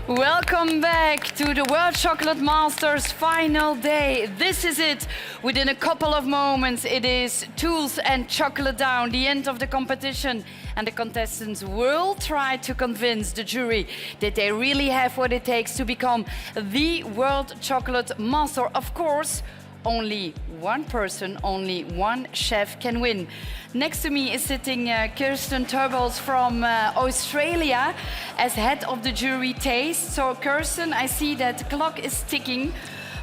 Welcome back to the World Chocolate Masters final day. This is it. Within a couple of moments, it is tools and chocolate down, the end of the competition. And the contestants will try to convince the jury that they really have what it takes to become the World Chocolate Master. Of course, only one person, only one chef can win. Next to me is sitting Kirsten Turbels from Australia as head of the jury taste. So Kirsten, I see that the clock is ticking.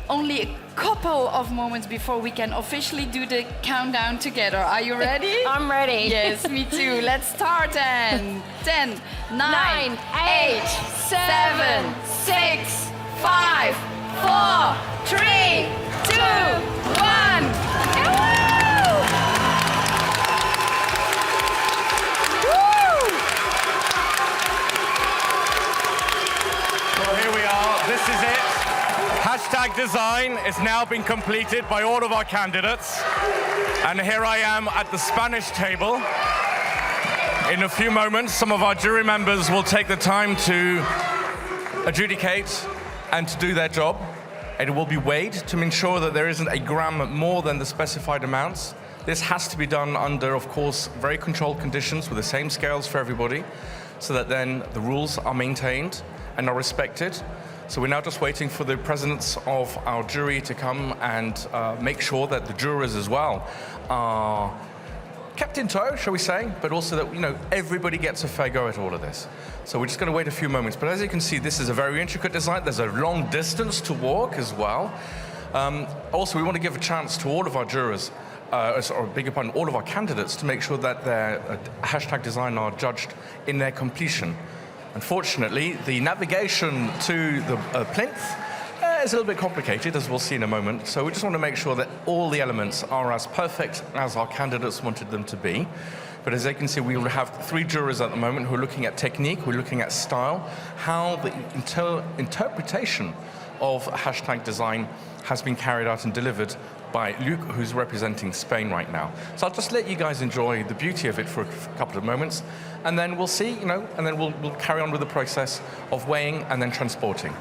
Only a couple of moments before we can officially do the countdown together. Are you ready? I'm ready. Yes, me too. Let's start then. 10, 9, 8, 7, 6, 5, 4, 3, 2, 1. Well, here we are. This is it. Hashtag design has now been completed by all of our candidates. And here I am at the Spanish table. In a few moments, some of our jury members will take the time to adjudicate and to do their job. It will be weighed to ensure that there isn't a gram more than the specified amounts. This has to be done under, of course, very controlled conditions with the same scales for everybody, so that then the rules are maintained and are respected. So we're now just waiting for the presidents of our jury to come and make sure that the jurors as well are kept in tow, shall we say, but also that, you know, everybody gets a fair go at all of this. So we're just going to wait a few moments. But as you can see, this is a very intricate design. There's a long distance to walk as well. Also, we want to give a chance to all of our jurors, or beg your pardon, all of our candidates to make sure that their hashtag design are judged in their completion. Unfortunately, the navigation to the plinth is a little bit complicated, as we'll see in a moment. So we just want to make sure that all the elements are as perfect as our candidates wanted them to be. But as you can see, we will have 3 jurors at the moment who are looking at technique, we're looking at style, how the interpretation of hashtag design has been carried out and delivered by Luc, who's representing Spain right now. So I'll just let you guys enjoy the beauty of it for a couple of moments, and then we'll see, you know, and then we'll carry on with the process of weighing and then transporting.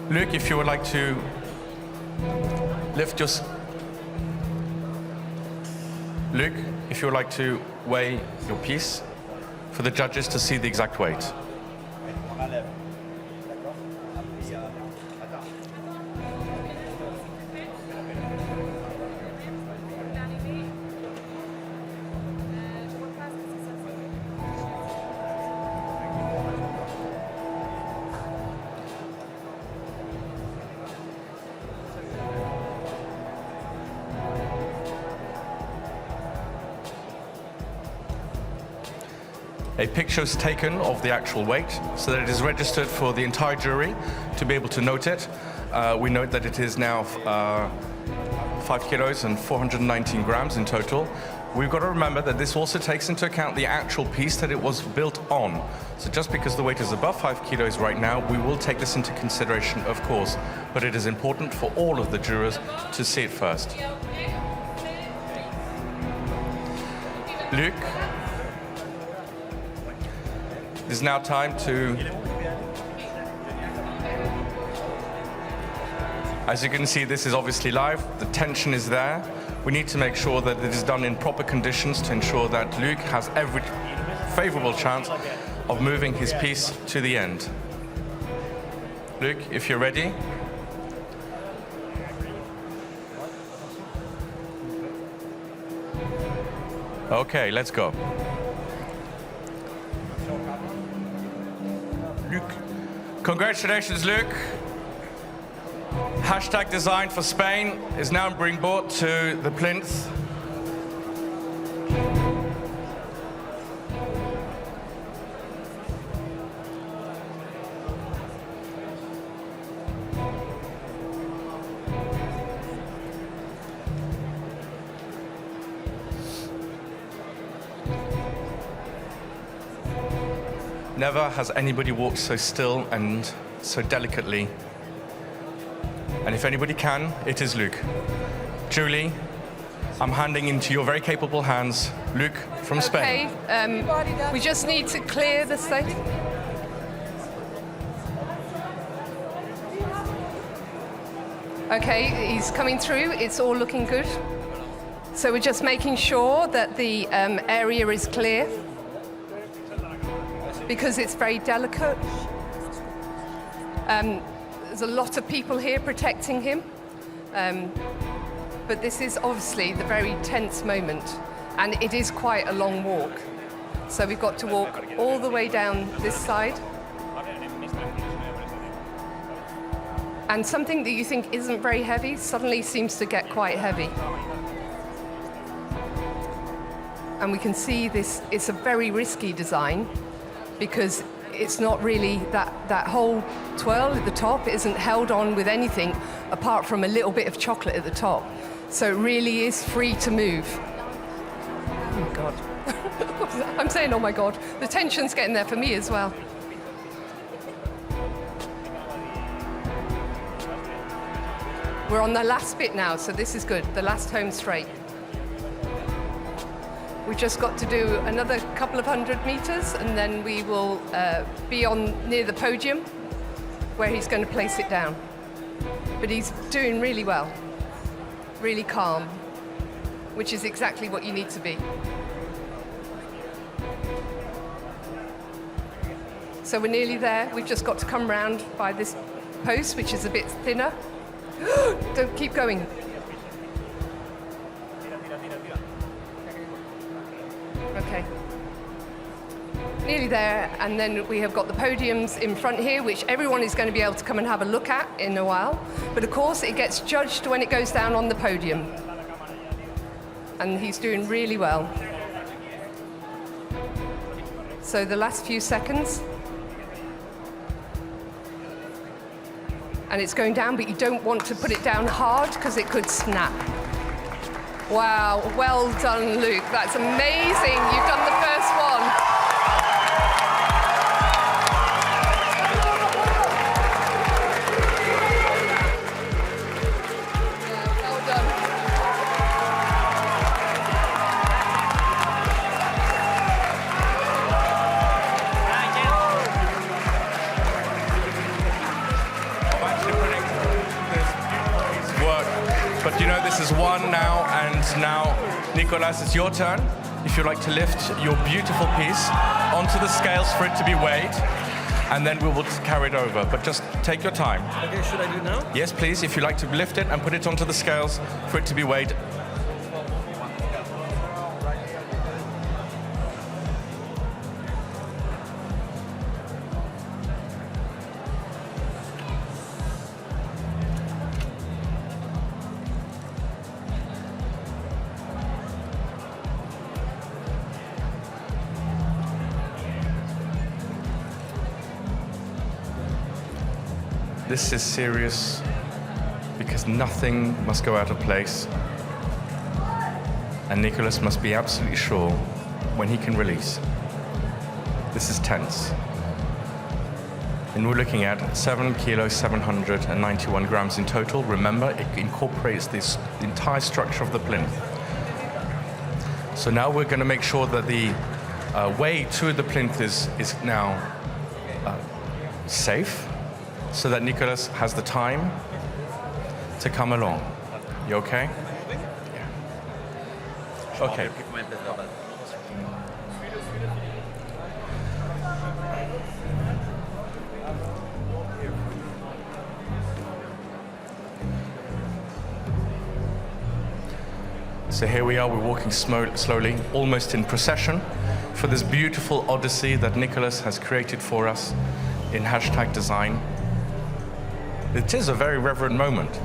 Luc, if you would like to lift your... Luc, if you would like to weigh your piece for the judges to see the exact weight. A picture is taken of the actual weight so that it is registered for the entire jury to be able to note it. We note that it is now 5 kilos and 419 grams in total. We've got to remember that this also takes into account the actual piece that it was built on. So just because the weight is above 5 kilos right now, we will take this into consideration, of course, but it is important for all of the jurors to see it first. Luc, it is now time to... As you can see, this is obviously live. The tension is there. We need to make sure that it is done in proper conditions to ensure that Luc has every favorable chance of moving his piece to the end. Luc, if you're ready. Okay, let's go. Luc. Congratulations, Luc. Hashtag Design for Spain is now being brought to the plinth. Never has anybody walked so still and so delicately. And if anybody can, it is Luc. Julie, I'm handing into your very capable hands, Luc from Spain. Okay, we just need to clear the stage. Okay, he's coming through, it's all looking good. So we're just making sure that the area is clear, because it's very delicate. There's a lot of people here protecting him, but this is obviously the very tense moment, and it is quite a long walk. So we've got to walk all the way down this side. And something that you think isn't very heavy suddenly seems to get quite heavy. And we can see this, it's a very risky design, because it's not really, that whole twirl at the top isn't held on with anything apart from a little bit of chocolate at the top. So it really is free to move. Oh my God. I'm saying, oh my God. The tension's getting there for me as well. We're on the last bit now, so this is good. The last home straight. We've just got to do another couple of 100 meters, and then we will be on near the podium where he's going to place it down. But he's doing really well, really calm, which is exactly what you need to be. So we're nearly there. We've just got to come round by this post, which is a bit thinner. Don't keep going. Okay. Nearly there, and then we have got the podiums in front here, which everyone is going to be able to come and have a look at in a while. But of course, it gets judged when it goes down on the podium. And he's doing really well. So the last few seconds. And it's going down, but you don't want to put it down hard because it could snap. Wow, well done, Luc. That's amazing. You've done the first one. Well done. I'm actually putting this beautiful piece of work, but you know this is one now, and now, Nicolas, it's your turn. If you'd like to lift your beautiful piece onto the scales for it to be weighed, and then we will carry it over. But just take your time. Okay, should I do it now? Yes, please, if you'd like to lift it and put it onto the scales for it to be weighed. This is serious because nothing must go out of place. And Nicholas must be absolutely sure when he can release. This is tense. And we're looking at 7 kilos, 791 grams in total. Remember, it incorporates the entire structure of the plinth. So now we're going to make sure that the way to the plinth is now safe, so that Nicholas has the time to come along. You okay? Yeah. Okay. So here we are, we're walking slowly, almost in procession, for this beautiful odyssey that Nicholas has created for us in #design. It is a very reverent moment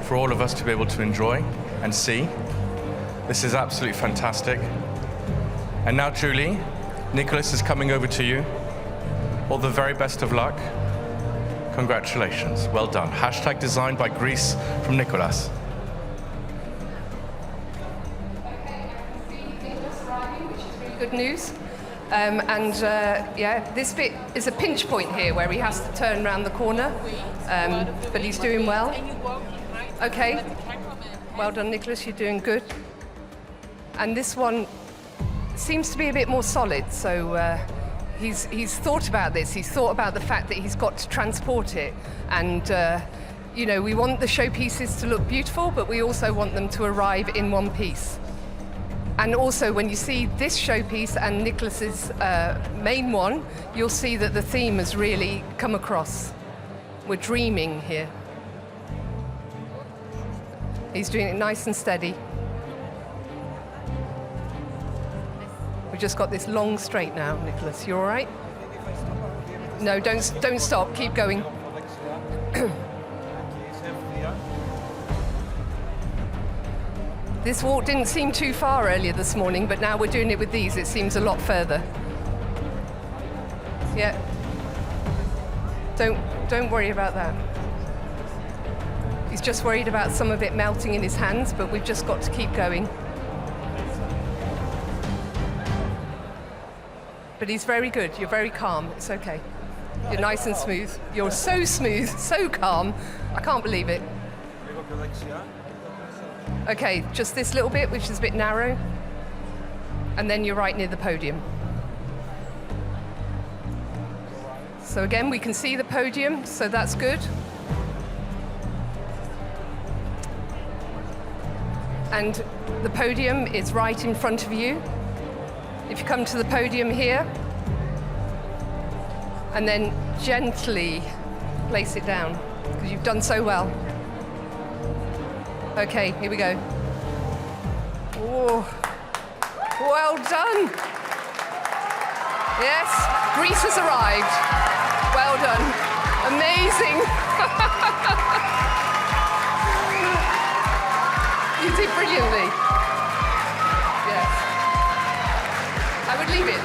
for all of us to be able to enjoy and see. This is absolutely fantastic. And now, Julie, Nicholas is coming over to you. All the very best of luck. Congratulations, well done. #design by Greece from Nicholas. Good news. Yeah, this bit is a pinch point here where he has to turn around the corner, but he's doing well. Okay, well done, Nicholas, you're doing good. And this one seems to be a bit more solid, so he's thought about this. He's thought about the fact that he's got to transport it, and you know, we want the showpieces to look beautiful, but we also want them to arrive in one piece. And also, when you see this showpiece and Nicholas's main one, you'll see that the theme has really come across. We're dreaming here. He's doing it nice and steady. We've just got this long straight now, Nicholas. You all right? No, don't stop. Keep going. This walk didn't seem too far earlier this morning, but now we're doing it with these. It seems a lot further. Yeah. Don't worry about that. He's just worried about some of it melting in his hands, but we've just got to keep going. But he's very good. You're very calm. It's okay. You're nice and smooth. You're so smooth, so calm. I can't believe it. Okay, just this little bit, which is a bit narrow. And then you're right near the podium. So again, we can see the podium, so that's good. And the podium is right in front of you. If you come to the podium here, and then gently place it down, because you've done so well. Okay, here we go. Oh, well done. Yes, Greece has arrived. Well done. Amazing. You did brilliantly. Yes. I would leave it.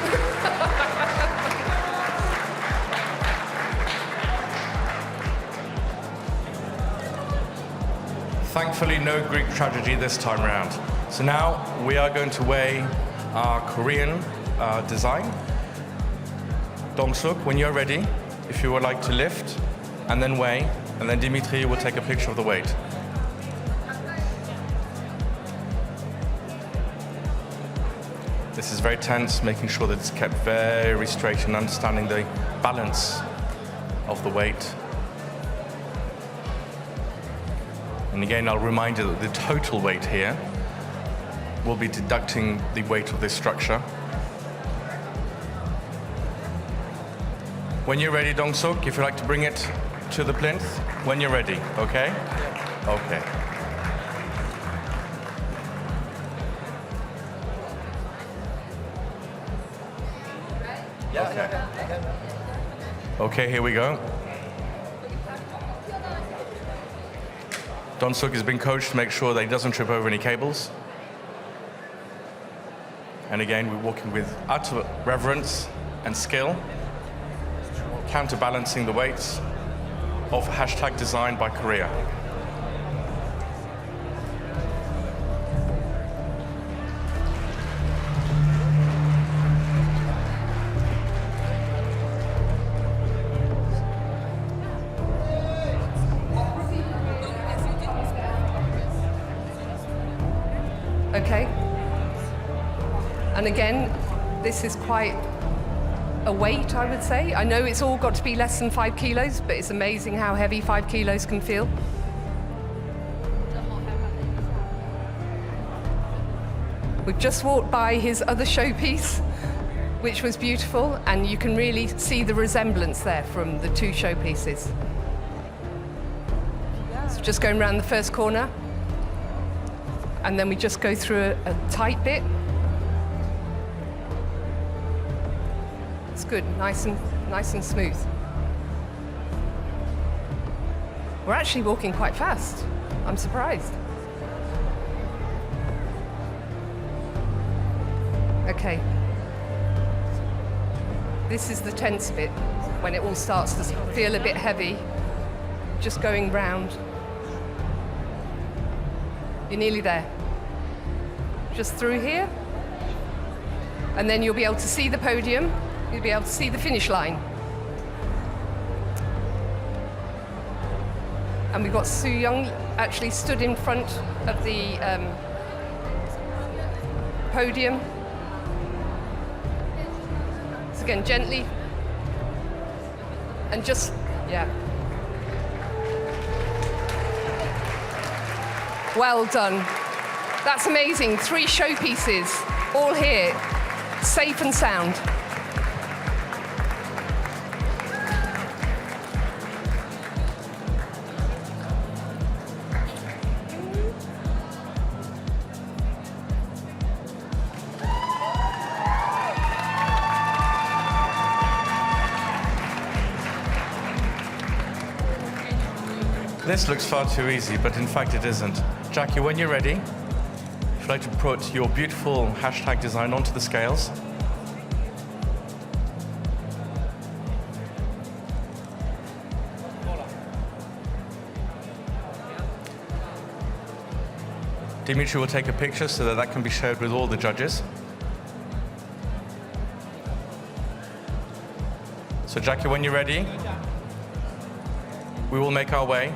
Thankfully, no Greek tragedy this time around. So now we are going to weigh our Korean design. Dong-suk, when you're ready, if you would like to lift and then weigh, and then Dimitri will take a picture of the weight. This is very tense, making sure that it's kept very straight and understanding the balance of the weight. And again, I'll remind you that the total weight here will be deducting the weight of this structure. When you're ready, Dong-suk, if you'd like to bring it to the plinth, when you're ready, okay? Okay. Okay. Okay, here we go. Dong-suk has been coached to make sure that he doesn't trip over any cables. And again, we're walking with utter reverence and skill, counterbalancing the weights of #design by Korea. And again, this is quite a weight, I would say. I know it's all got to be less than 5 kilos, but it's amazing how heavy 5 kilos can feel. We've just walked by his other showpiece, which was beautiful, and you can really see the resemblance there from the 2 showpieces. So just going around the first corner, and then we just go through a tight bit. It's good, nice and smooth. We're actually walking quite fast. I'm surprised. Okay. This is the tense bit, when it all starts to feel a bit heavy, just going round. You're nearly there. Just through here, and then you'll be able to see the podium, you'll be able to see the finish line. And we've got Sue Young actually stood in front of the podium. So again, gently, and just, yeah. Well done. That's amazing. 3 showpieces, all here, safe and sound. This looks far too easy, but in fact it isn't. Jackie, when you're ready, if you'd like to put your beautiful hashtag design onto the scales. Dimitri will take a picture so that that can be shared with all the judges. So Jackie, when you're ready, we will make our way.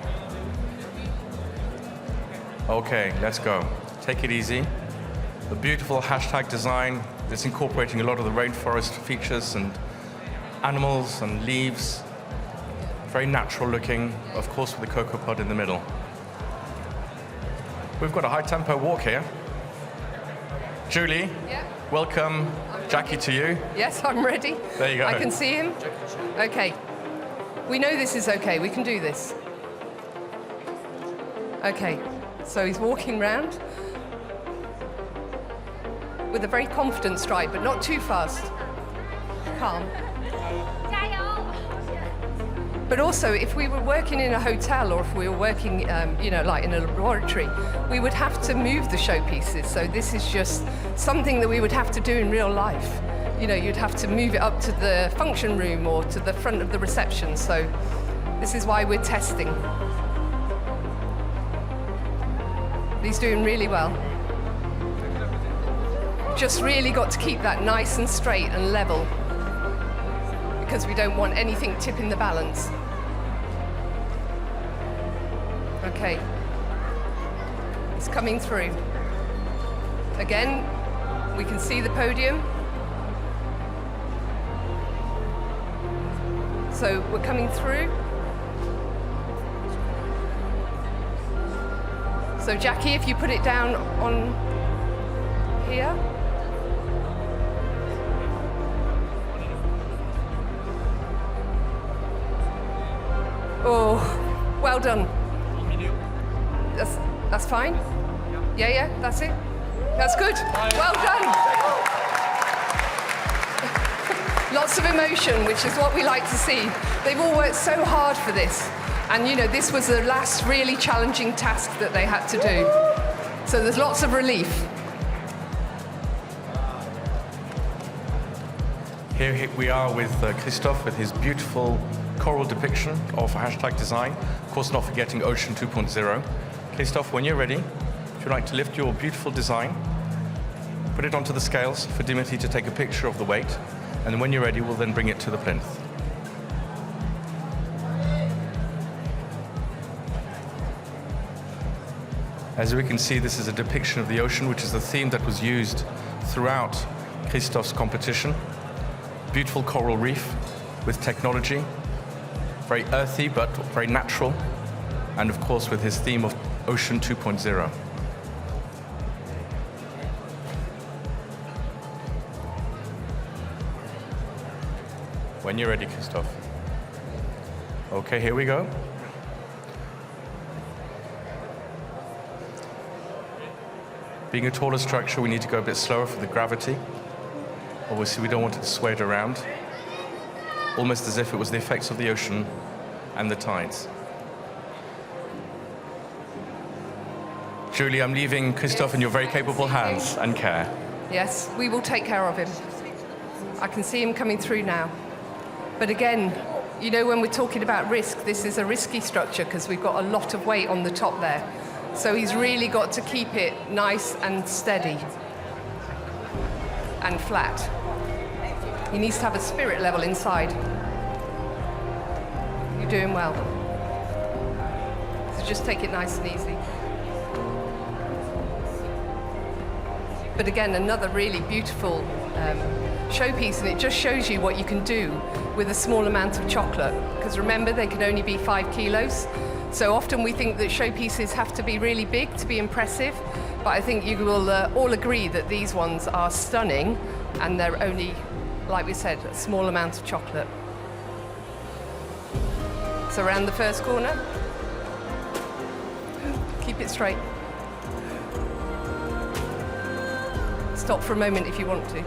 Okay, let's go. Take it easy. The beautiful hashtag design is incorporating a lot of the rainforest features and animals and leaves. Very natural looking, of course with the cocoa pod in the middle. We've got a high tempo walk here. Julie, Yeah. welcome. Jackie, to you. Yes, I'm ready. There you go. I can see him. Okay. We know this is okay. We can do this. Okay. So he's walking round with a very confident stride, but not too fast. Calm. But also, if we were working in a hotel or if we were working, like in a laboratory, we would have to move the showpieces. So this is just something that we would have to do in real life. You know, you'd have to move it up to the function room or to the front of the reception. So this is why we're testing. He's doing really well. Just really got to keep that nice and straight and level, because we don't want anything tipping the balance. Okay. It's coming through. Again, we can see the podium. So we're coming through. So Jackie, if you put it down on here. Oh, well done. That's fine. Yeah, that's it. That's good. Well done. Lots of emotion, which is what we like to see. They've all worked so hard for this. And you know, this was the last really challenging task that they had to do. So there's lots of relief. Here we are with Christophe with his beautiful coral depiction of hashtag design. Of course, not forgetting Ocean 2.0. Christophe, when you're ready, if you'd like to lift your beautiful design, put it onto the scales for Dimitri to take a picture of the weight. And when you're ready, we'll then bring it to the plinth. As we can see, this is a depiction of the ocean, which is the theme that was used throughout Christoph's competition. Beautiful coral reef with technology, very earthy but very natural, and of course with his theme of Ocean 2.0. When you're ready, Christoph. Okay, here we go. Being a taller structure, we need to go a bit slower for the gravity. Obviously, we don't want it to sway it around, almost as if it was the effects of the ocean and the tides. Julie, I'm leaving Christoph in your very capable hands and care. Yes, we will take care of him. I can see him coming through now. But again, you know, when we're talking about risk, this is a risky structure because we've got a lot of weight on the top there. So he's really got to keep it nice and steady and flat. He needs to have a spirit level inside. You're doing well. So just take it nice and easy. But again, another really beautiful showpiece, and it just shows you what you can do with a small amount of chocolate. Because remember, they can only be 5 kilos. So often we think that showpieces have to be really big to be impressive, but I think you will all agree that these ones are stunning, and they're only, like we said, a small amount of chocolate. So around the first corner, keep it straight. Stop for a moment if you want to.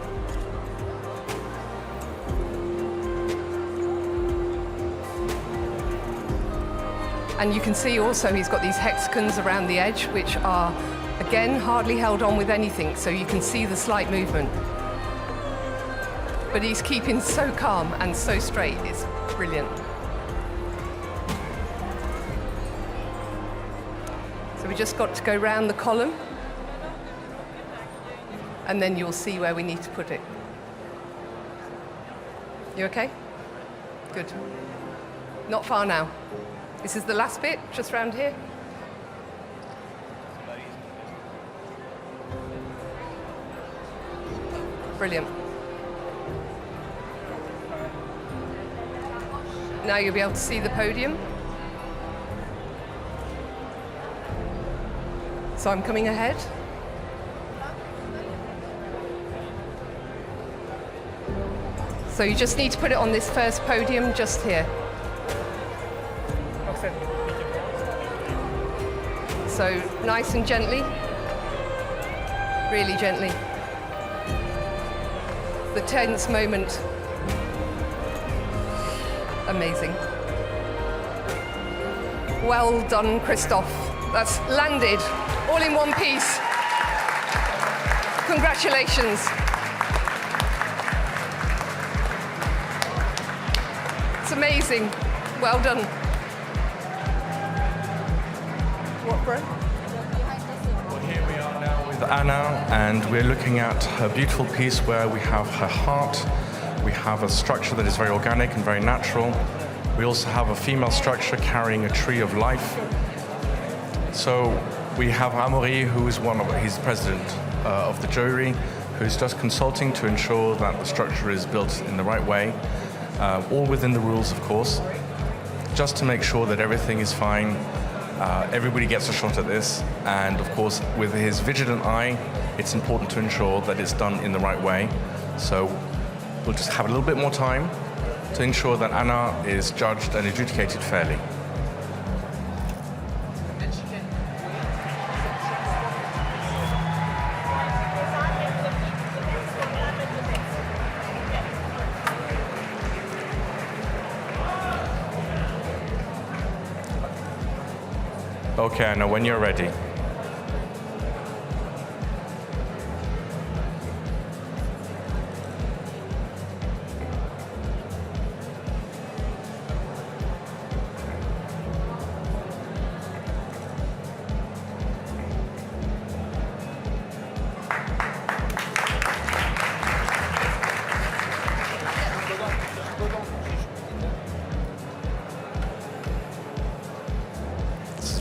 And you can see also he's got these hexagons around the edge, which are, again, hardly held on with anything, so you can see the slight movement. But he's keeping so calm and so straight, it's brilliant. So we just got to go round the column, and then you'll see where we need to put it. You okay? Good. Not far now. This is the last bit, just round here. Brilliant. Now you'll be able to see the podium. So I'm coming ahead. So you just need to put it on this first podium just here. So nice and gently, really gently. The tense moment. Amazing. Well done, Christoph. That's landed all in one piece. Congratulations. It's amazing. Well done. What, bro? Well, here we are now with Anna, and we're looking at her beautiful piece where we have her heart. We have a structure that is very organic and very natural. We also have a female structure carrying a tree of life. So we have Amaury, who is he's president of the jury, who's just consulting to ensure that the structure is built in the right way, all within the rules, of course, just to make sure that everything is fine. Everybody gets a shot at this, and of course, with his vigilant eye, it's important to ensure that it's done in the right way. So we'll just have a little bit more time to ensure that Anna is judged and adjudicated fairly. Okay, Anna, when you're ready.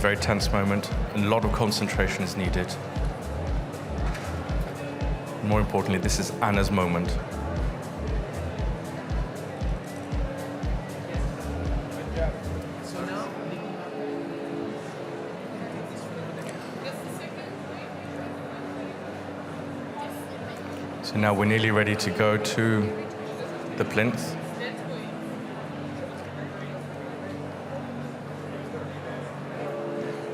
Very tense moment, and a lot of concentration is needed. More importantly, this is Anna's moment. So now we're nearly ready to go to the plinth.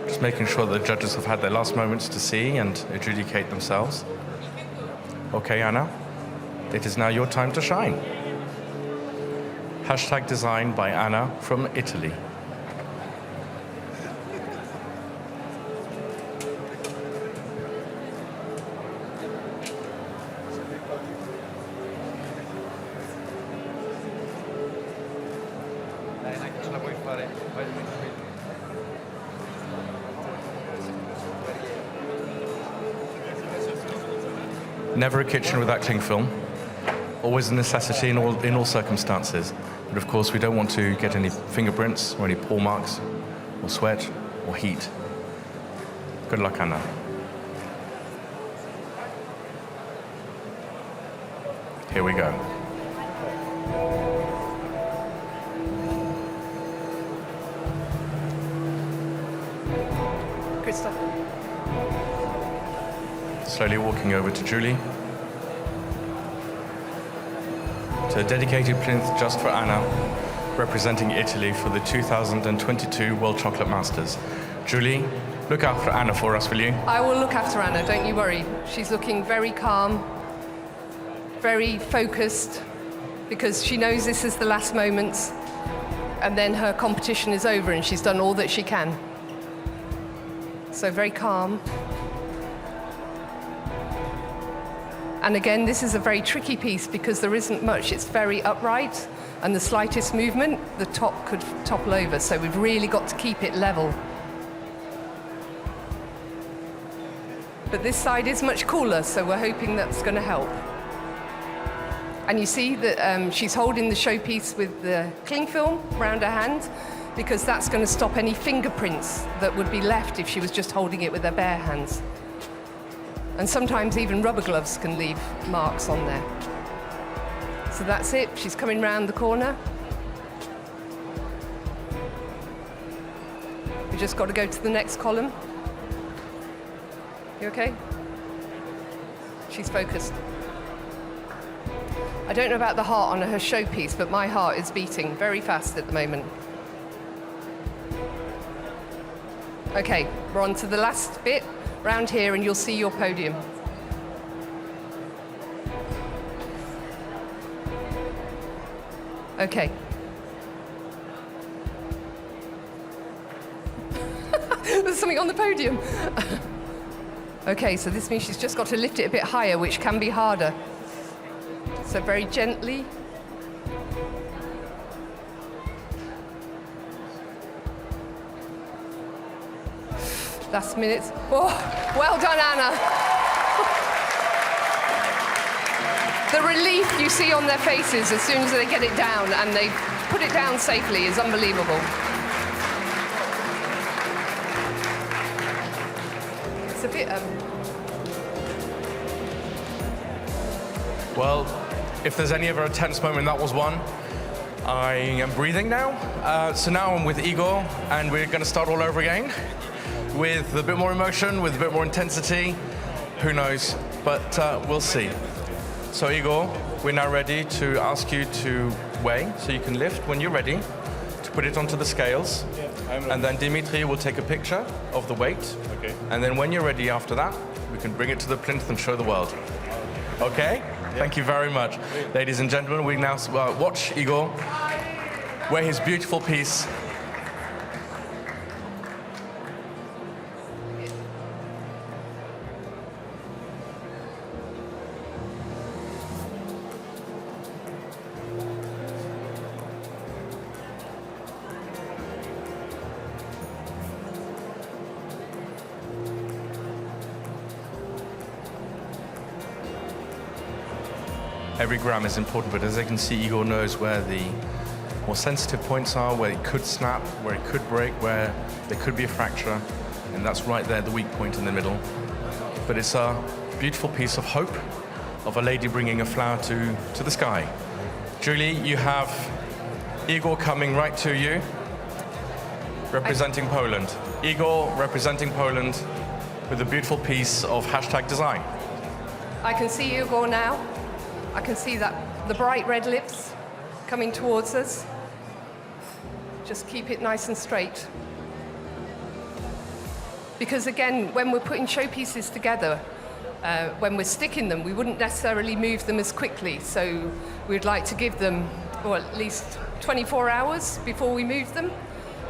Just making sure that the judges have had their last moments to see and adjudicate themselves. Okay, Anna, it is now your time to shine. Hashtag design by Anna from Italy. Never a kitchen without cling film. Always a necessity in all circumstances. But of course, we don't want to get any fingerprints or any paw marks or sweat or heat. Good luck, Anna. Here we go. Christoph. Slowly walking over to Julie. To a dedicated plinth just for Anna, representing Italy for the 2022 World Chocolate Masters. Julie, look after Anna for us, will you? I will look after Anna, don't you worry. She's looking very calm, very focused, because she knows this is the last moments, and then her competition is over and she's done all that she can. So very calm. And again, this is a very tricky piece because there isn't much. It's very upright, and the slightest movement, the top could topple over. So we've really got to keep it level. But this side is much cooler, so we're hoping that's going to help. And you see that she's holding the showpiece with the cling film around her hand, because that's going to stop any fingerprints that would be left if she was just holding it with her bare hands. And sometimes even rubber gloves can leave marks on there. So that's it. She's coming round the corner. We just got to go to the next column. You okay? She's focused. I don't know about the heart on her showpiece, but my heart is beating very fast at the moment. Okay, we're on to the last bit. Round here, and you'll see your podium. Okay. There's something on the podium. Okay, so this means she's just got to lift it a bit higher, which can be harder. So very gently. Last minute. Oh, well done, Anna. The relief you see on their faces as soon as they get it down and they put it down safely is unbelievable. It's a bit... Well, if there's any ever a tense moment, that was one. I am breathing now. So now I'm with Igor, and we're going to start all over again. With a bit more emotion, with a bit more intensity. Who knows? But we'll see. So Igor, we're now ready to ask you to weigh, so you can lift when you're ready, to put it onto the scales. Yeah, I'm ready. And then Dimitri will take a picture of the weight. Okay. And then when you're ready after that, we can bring it to the plinth and show the world. Okay? Yeah. Thank you very much. Great. Ladies and gentlemen, we now watch Igor weigh his beautiful piece. Every gram is important, but as you can see, Igor knows where the more sensitive points are, where it could snap, where it could break, where there could be a fracture, and that's right there, the weak point in the middle. But it's a beautiful piece of hope of a lady bringing a flower to the sky. Julie, you have Igor coming right to you, representing Poland. Igor representing Poland with a beautiful piece of hashtag design. I can see Igor now. I can see that the bright red lips coming towards us. Just keep it nice and straight. Because again, when we're putting showpieces together, when we're sticking them, we wouldn't necessarily move them as quickly. So we'd like to give them, well, at least 24 hours before we move them.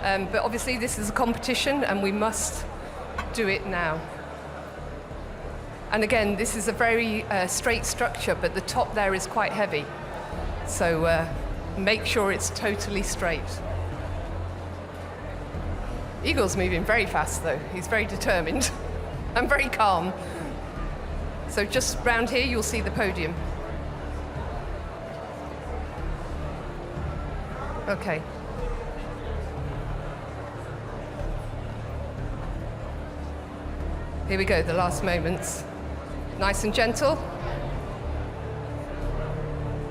But obviously this is a competition and we must do it now. And again, this is a very straight structure, but the top there is quite heavy. So make sure it's totally straight. Igor's moving very fast though. He's very determined and very calm. So just round here, you'll see the podium. Okay. Here we go, the last moments. Nice and gentle.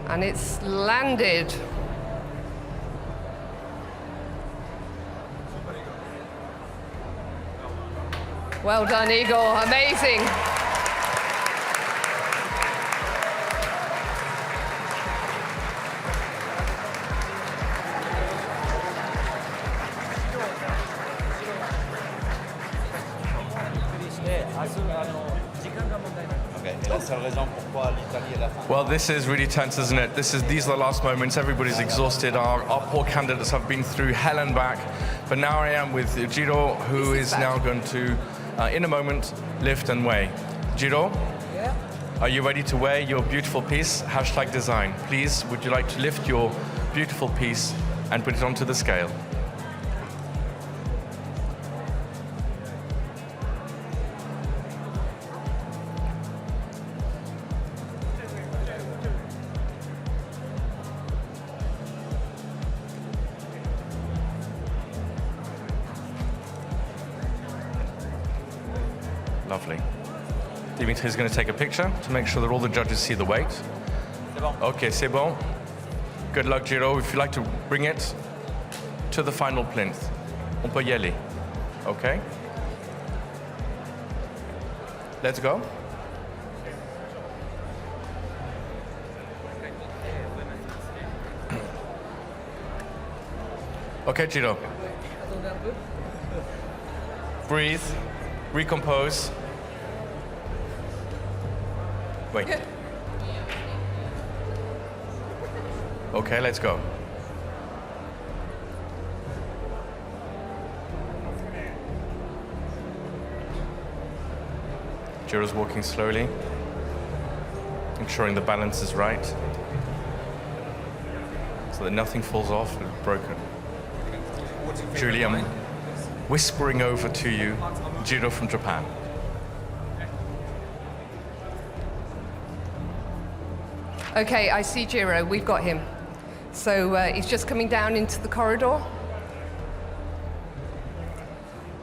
And it's landed. Well done, Igor. Amazing. Well, this is really tense, isn't it? These are the last moments. Everybody's exhausted. Our poor candidates have been through hell and back. But now I am with Giro, who is now going to, in a moment, lift and weigh. Giro, Yeah. are you ready to weigh your beautiful piece? Hashtag design. Please, would you like to lift your beautiful piece and put it onto the scale? Lovely. Dimitri is going to take a picture to make sure that all the judges see the weight. C'est bon. Okay, c'est bon. Good luck, Giro. If you'd like to bring it to the final plinth, on peut y aller. Okay? Let's go. Okay, Giro. Breathe. Recompose. Wait. Okay, let's go. Giro's walking slowly, ensuring the balance is right, so that nothing falls off and is broken. Julie, I'm whispering over to you, Giro from Japan. Okay, I see Giro. We've got him. So he's just coming down into the corridor.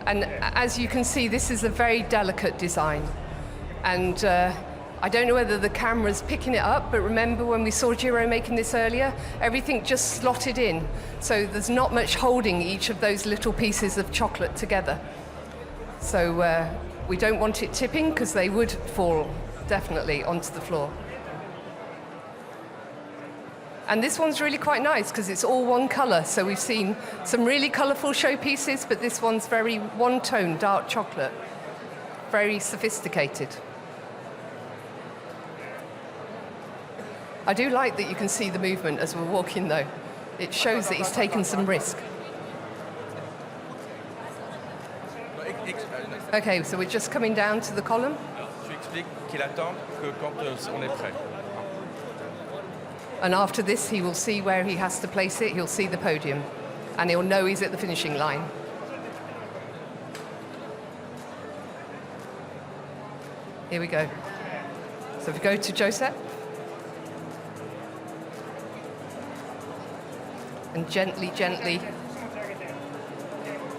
And as you can see, this is a very delicate design. And I don't know whether the camera's picking it up, but remember when we saw Giro making this earlier, everything just slotted in. So there's not much holding each of those little pieces of chocolate together. So we don't want it tipping because they would fall definitely onto the floor. And this one's really quite nice because it's all one color. So we've seen some really colorful showpieces, but this one's very one-tone, dark chocolate. Very sophisticated. I do like that you can see the movement as we're walking, though. It shows that he's taken some risk. Okay, so we're just coming down to the column. Tu expliques qu'il attend que quand on est prêt. And after this, he will see where he has to place it. He'll see the podium. And he'll know he's at the finishing line. Here we go. So if we go to Joseph. And gently, gently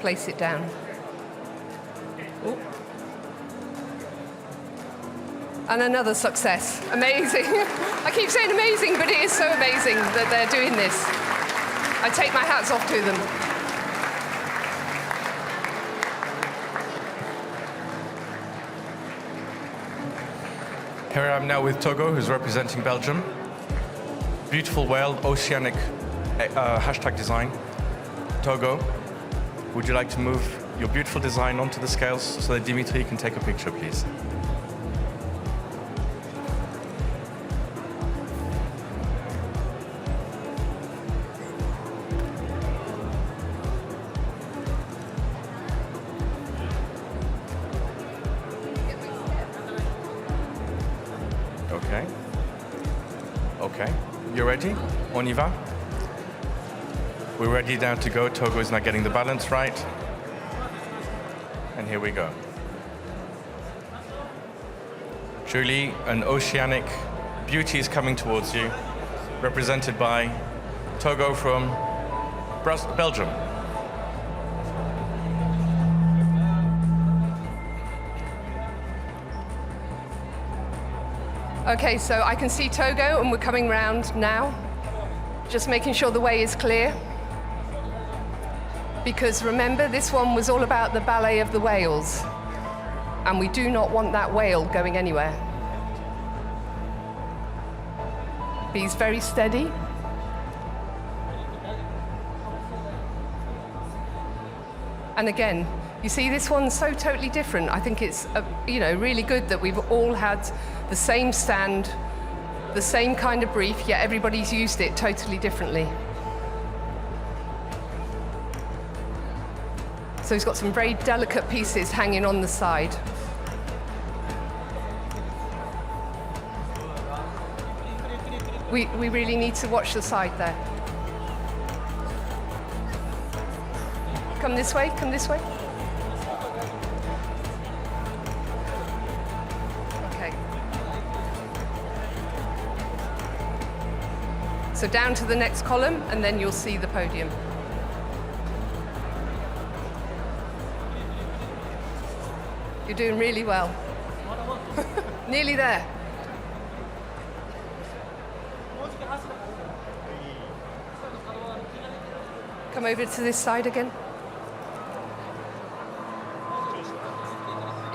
place it down. Ooh. And another success. Amazing. I keep saying amazing, but it is so amazing that they're doing this. I take my hats off to them. Here I am now with Togo, who's representing Belgium. Beautiful whale, oceanic hashtag design. Togo, would you like to move your beautiful design onto the scales so that Dimitri can take a picture, please? Okay. Okay. You ready? On y va? We're ready now to go. Togo is now getting the balance right. And here we go. Julie, an oceanic beauty is coming towards you, represented by Togo from Belgium. Okay, so I can see Togo and we're coming round now. Just making sure the way is clear. Because remember, this one was all about the ballet of the whales. And we do not want that whale going anywhere. He's very steady. And again, you see this one's so totally different. I think it's really good that we've all had the same stand, the same kind of brief, yet everybody's used it totally differently. So he's got some very delicate pieces hanging on the side. We really need to watch the side there. Come this way, come this way. Okay. So down to the next column, and then you'll see the podium. You're doing really well. Nearly there. Come over to this side again.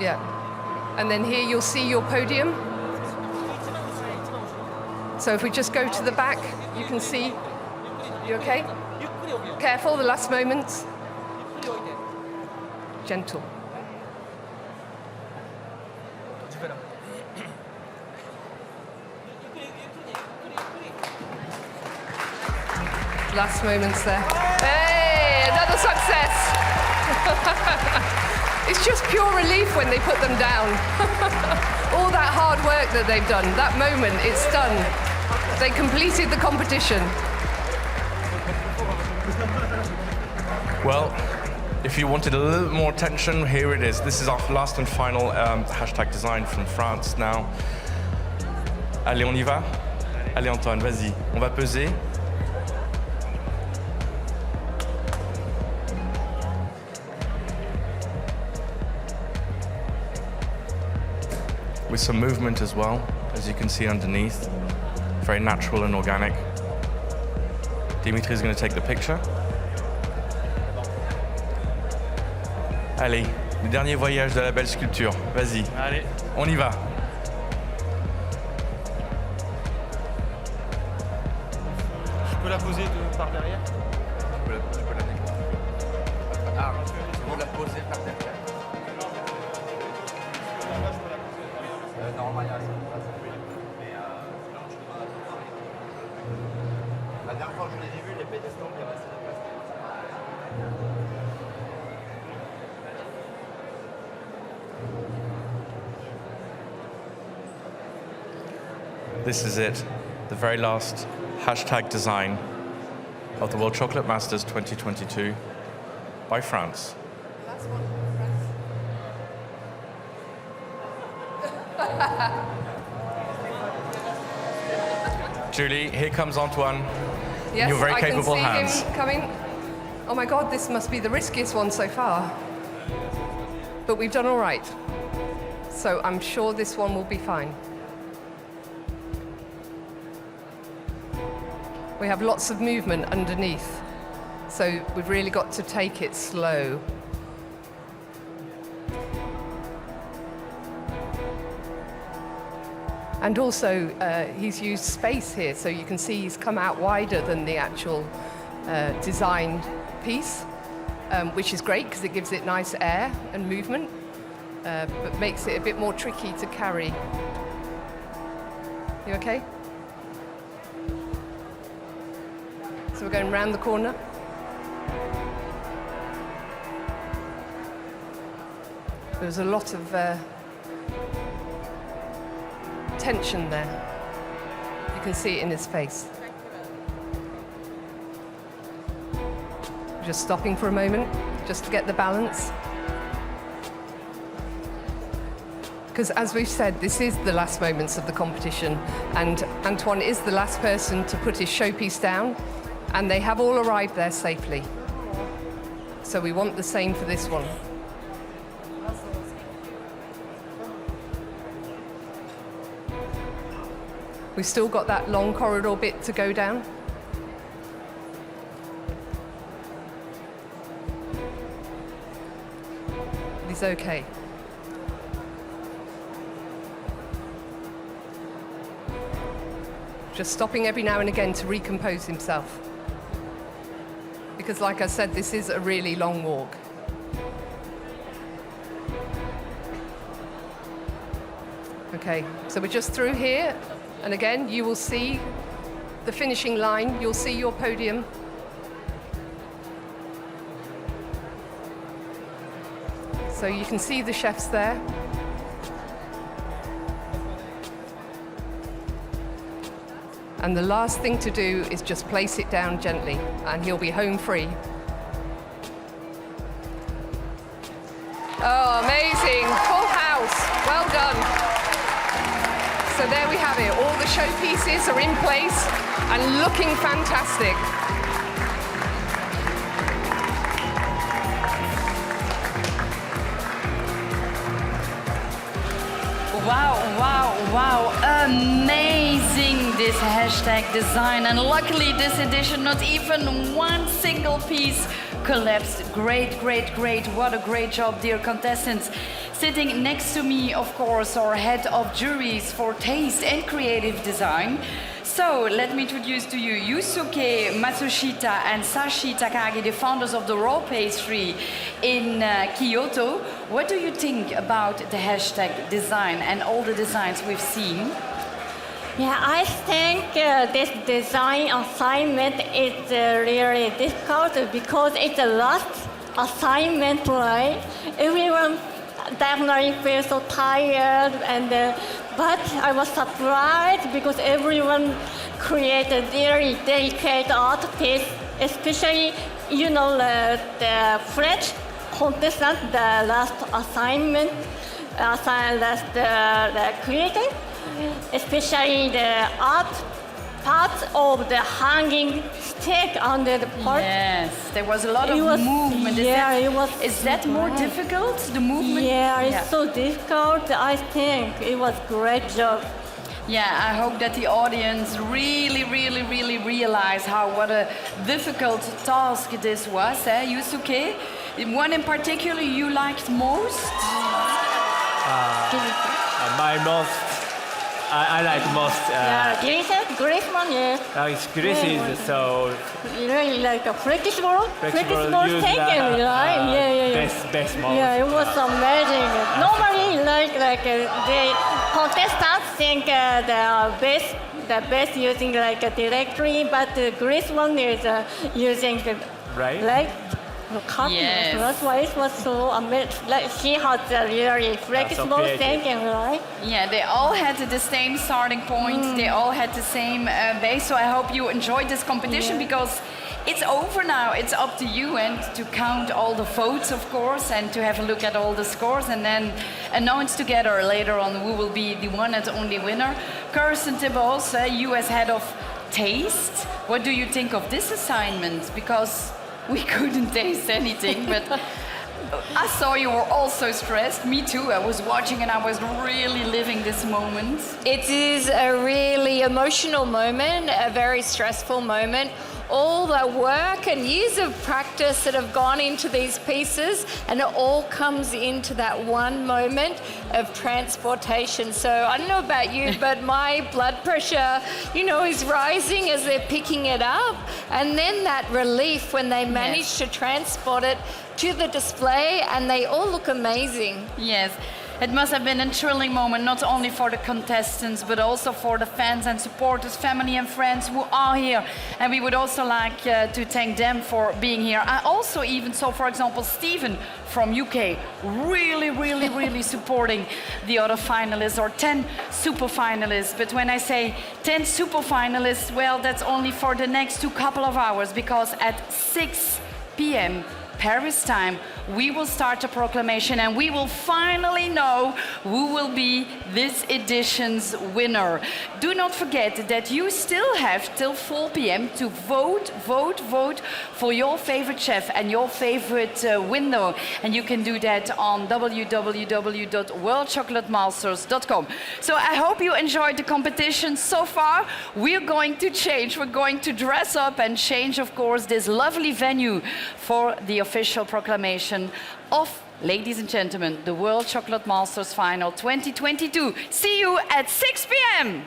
Yeah. And then here you'll see your podium. So if we just go to the back, you can see. You okay? Careful, the last moments. Gentle. Last moments there. Hey, another success. It's just pure relief when they put them down. All that hard work that they've done, that moment, it's done. They completed the competition. Well, if you wanted a little more attention, here it is. This is our last and final hashtag design from France now. Allez, on y va? Allez, Antoine, vas-y. On va peser. With some movement as well, as you can see underneath. Very natural and organic. Dimitri is going to take the picture. Allez, le dernier voyage de la belle sculpture. Vas-y. Allez. On y va. Je peux la poser par derrière? Tu peux la Ah, tu veux la poser par derrière. Normalement, il y a mais la dernière fois que je les ai vus, les pédestants, il y avait assez de place. This is it, the very last hashtag design of the World Chocolate Masters 2022 by France. Last one, Julie, here comes Antoine. Yes, in your very capable I can hands. see him coming. Oh my God, this must be the riskiest one so far. But we've done all right. So I'm sure this one will be fine. We have lots of movement underneath, so we've really got to take it slow. And also, he's used space here, so you can see he's come out wider than the actual designed piece, which is great because it gives it nice air and movement, but makes it a bit more tricky to carry. You okay? So we're going round the corner. There's a lot of tension there. You can see it in his face. Just stopping for a moment, just to get the balance. Because as we've said, this is the last moments of the competition, and Antoine is the last person to put his showpiece down, and they have all arrived there safely. So we want the same for this one. We've still got that long corridor bit to go down. He's okay. Just stopping every now and again to recompose himself. Because like I said, this is a really long walk. Okay, so we're just through here. And again, you will see the finishing line. You'll see your podium. So you can see the chefs there. And the last thing to do is just place it down gently, and he'll be home free. Oh, amazing. Full house. Well done. So there we have it. All the showpieces are in place and looking fantastic. Wow, wow, wow. Amazing, this hashtag design. And luckily this edition, not even one single piece collapsed. Great, great, great. What a great job, dear contestants. Sitting next to me, of course, our head of juries for taste and creative design. So let me introduce to you Yusuke Matsushita and Sashi Takagi, the founders of the raw pastry in Kyoto. What do you think about the hashtag design and all the designs we've seen? Yeah, I think this design assignment is really difficult because it's the last assignment, right? Everyone definitely feels so tired, and but I was surprised because everyone created very delicate art piece, especially, you know, the French contestant, the last assignment, the creator, especially the art part of the hanging stick under the part. Yes, there was a lot of movement. Is that more difficult, the movement? Yeah, it's so difficult. I think it was great job. Yeah, I hope that the audience really realize what a difficult task this was. Yusuke, one in particular you liked most? I like most. Grease one, yeah. It's greasy, so really like a flexible thinking, right? Yeah. Best moment. Yeah, it was amazing. Normally, the contestants think the best using like a directory, but the grease one is using the cutting. Yes. That's why it was so amazing. Like she had a really flexible thinking, right? Yeah, they all had the same starting point. They all had the same base. So I hope you enjoyed this competition because it's over now. It's up to you and to count all the votes, of course, and to have a look at all the scores and then announce together later on who will be the one and only winner. Kirsten Tibbals, US head of taste. What do you think of this assignment? Because we couldn't taste anything, but I saw you were also stressed. Me too. I was watching and I was really living this moment. It is a really emotional moment, a very stressful moment. All the work and years of practice that have gone into these pieces, and it all comes into that one moment of transportation. So I don't know about you, but my blood pressure, is rising as they're picking it up. And then that relief when they manage to transport it to the display, and they all look amazing. Yes. It must have been a thrilling moment, not only for the contestants, but also for the fans and supporters, family and friends who are here. And we would also like to thank them for being here. I also even saw, for example, Stephen from UK, really supporting the other finalists, or 10 super finalists. But when I say 10 super finalists, well, that's only for the next couple of hours, because at 6 p.m. Paris time, we will start the proclamation and we will finally know who will be this edition's winner. Do not forget that you still have till 4 p.m. to vote for your favorite chef and your favorite winner. And you can do that on www.worldchocolatemasters.com. So I hope you enjoyed the competition so far. We're going to change. We're going to dress up and change, of course, this lovely venue for the official proclamation of, ladies and gentlemen, the World Chocolate Masters Final 2022. See you at 6 p.m.